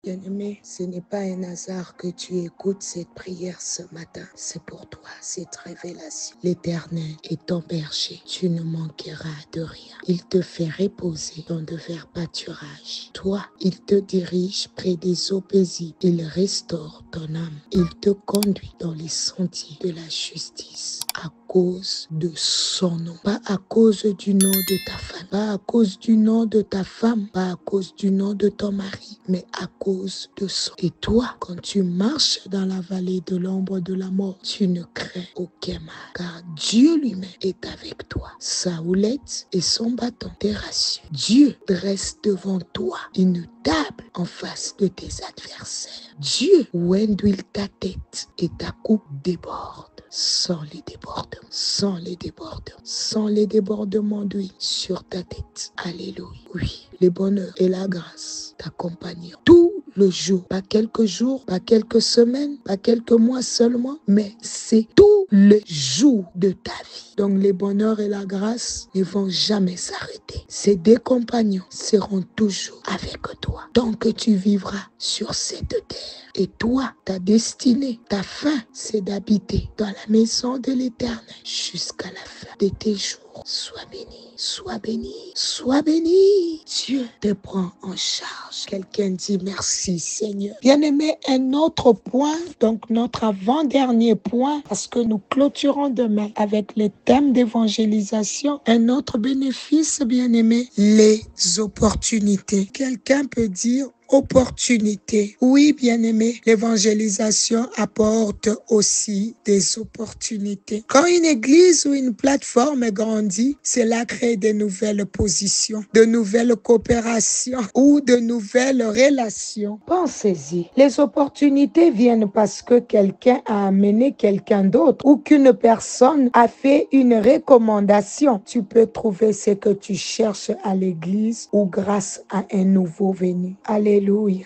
Bien-aimé, ce n'est pas un hasard que tu écoutes cette prière ce matin. C'est pour toi, cette révélation. L'Éternel est ton berger. Tu ne manqueras de rien. Il te fait reposer dans de verts pâturages. Toi, il te dirige près des eaux paisibles. Il restaure ton âme. Il te conduit dans les sentiers de la justice. À cause de son nom. Pas à cause du nom de ta femme. Pas à cause du nom de ta femme. Pas à cause du nom de ton mari. Mais à cause de son. Et toi, quand tu marches dans la vallée de l'ombre de la mort, tu ne crains aucun mal. Car Dieu lui-même est avec toi. Sa houlette et son bâton te rassurent. Dieu dresse devant toi une table en face de tes adversaires. Dieu ouindouille ta tête et ta coupe déborde. Sans les débordements, sans les débordements, sans les débordements d'huile sur ta tête. Alléluia. Oui, le bonheur et la grâce t'accompagneront tout le jour. Pas quelques jours, pas quelques semaines, pas quelques mois seulement, mais c'est tout le jour de ta vie. Donc les bonheurs et la grâce ne vont jamais s'arrêter. Ces deux compagnons seront toujours avec toi. Tant que tu vivras sur cette terre. Et toi, ta destinée, ta fin, c'est d'habiter dans la maison de l'Éternel jusqu'à la fin de tes jours. Sois béni, sois béni, sois béni. Dieu te prend en charge. Quelqu'un dit merci Seigneur. Bien-aimé, un autre point, donc notre avant-dernier point, parce que nous clôturons demain avec le thème d'évangélisation. Un autre bénéfice, bien-aimé, les opportunités. Quelqu'un peut dire opportunités. Oui, bien-aimé, l'évangélisation apporte aussi des opportunités. Quand une église ou une plateforme grandit, cela crée de nouvelles positions, de nouvelles coopérations ou de nouvelles relations. Pensez-y. Les opportunités viennent parce que quelqu'un a amené quelqu'un d'autre ou qu'une personne a fait une recommandation. Tu peux trouver ce que tu cherches à l'église ou grâce à un nouveau venu. Alléluia.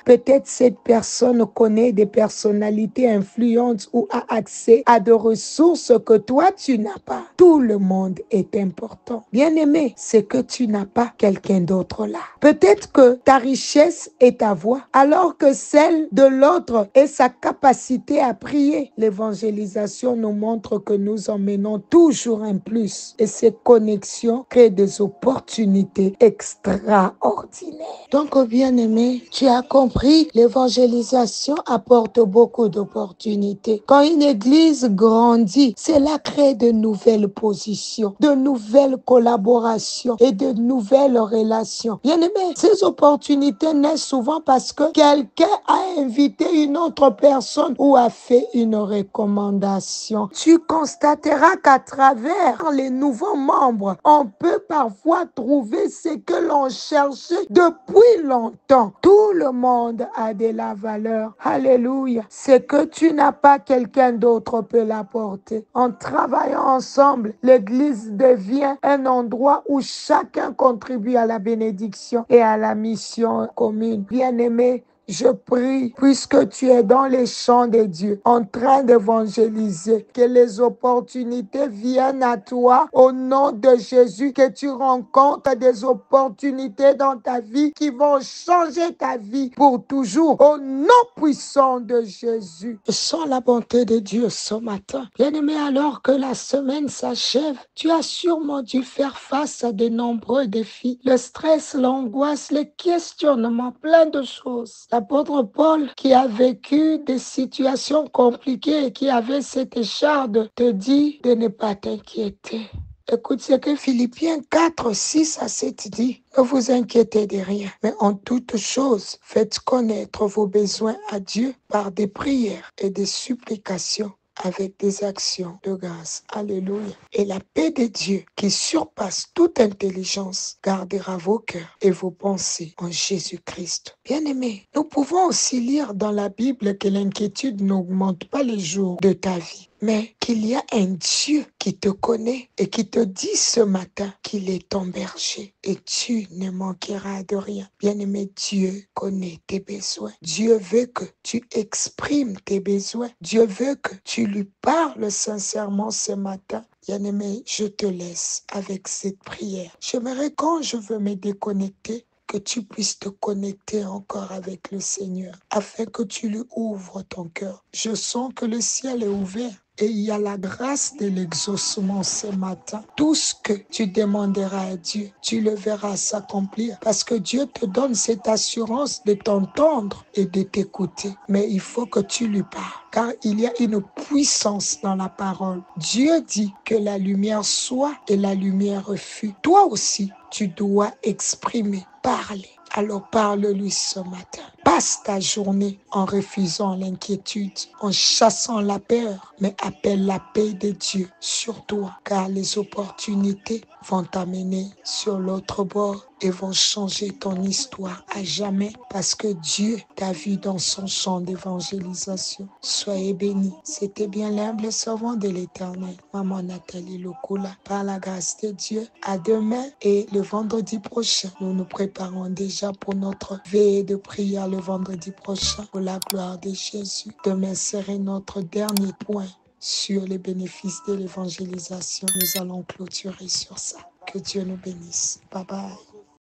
Peut-être cette personne connaît des personnalités influentes ou a accès à des ressources que toi tu n'as pas. Tout le monde est important. Bien-aimé, c'est que tu n'as pas quelqu'un d'autre là. Peut-être que ta richesse est ta voix, alors que celle de l'autre est sa capacité à prier. L'évangélisation nous montre que nous emmenons toujours un plus et ces connexions créent des opportunités extraordinaires. Donc, bien-aimé, tu as compris, l'évangélisation apporte beaucoup d'opportunités. Quand une église grandit, cela crée de nouvelles positions, de nouvelles collaborations et de nouvelles relations. Bien-aimé, ces opportunités naissent souvent parce que quelqu'un a invité une autre personne ou a fait une recommandation. Tu constateras qu'à travers les nouveaux membres, on peut parfois trouver ce que l'on cherchait depuis longtemps. Tout le monde a de la valeur. Alléluia. Ce que tu n'as pas, quelqu'un d'autre peut l'apporter. En travaillant ensemble, l'église devient un endroit où chacun contribue à la bénédiction et à la mission commune. Bien-aimé, je prie, puisque tu es dans les champs de Dieu, en train d'évangéliser, que les opportunités viennent à toi au nom de Jésus, que tu rencontres des opportunités dans ta vie qui vont changer ta vie pour toujours, au nom puissant de Jésus. Je sens la bonté de Dieu ce matin. Bien-aimé, alors que la semaine s'achève, tu as sûrement dû faire face à de nombreux défis. Le stress, l'angoisse, les questionnements, plein de choses. L'apôtre Paul, qui a vécu des situations compliquées et qui avait cette écharde, te dit de ne pas t'inquiéter. Écoute ce que Philippiens 4, 6 à 7 dit. Ne vous inquiétez de rien, mais en toute chose, faites connaître vos besoins à Dieu par des prières et des supplications avec des actions de grâce. Alléluia. Et la paix de Dieu, qui surpasse toute intelligence, gardera vos cœurs et vos pensées en Jésus-Christ. Bien-aimés, nous pouvons aussi lire dans la Bible que l'inquiétude n'augmente pas les jours de ta vie, mais qu'il y a un Dieu qui te connaît et qui te dit ce matin qu'il est ton berger et tu ne manqueras de rien. Bien-aimé, Dieu connaît tes besoins. Dieu veut que tu exprimes tes besoins. Dieu veut que tu lui parles sincèrement ce matin. Bien-aimé, je te laisse avec cette prière. J'aimerais, quand je veux me déconnecter, que tu puisses te connecter encore avec le Seigneur, afin que tu lui ouvres ton cœur. Je sens que le ciel est ouvert. Et il y a la grâce de l'exaucement ce matin. Tout ce que tu demanderas à Dieu, tu le verras s'accomplir. Parce que Dieu te donne cette assurance de t'entendre et de t'écouter. Mais il faut que tu lui parles. Car il y a une puissance dans la parole. Dieu dit que la lumière soit et la lumière fut. Toi aussi, tu dois exprimer, parler. Alors parle-lui ce matin. Passe ta journée en refusant l'inquiétude, en chassant la peur, mais appelle la paix de Dieu sur toi, car les opportunités vont t'amener sur l'autre bord et vont changer ton histoire à jamais, parce que Dieu t'a vu dans son champ d'évangélisation. Soyez bénis. C'était bien l'humble servant de l'Éternel, Maman Nathalie Lokula. Par la grâce de Dieu, à demain et le vendredi prochain. Nous nous préparons déjà pour notre veillée de prière le vendredi prochain, pour la gloire de Jésus. Demain serait notre dernier point sur les bénéfices de l'évangélisation. Nous allons clôturer sur ça. Que Dieu nous bénisse. Bye bye.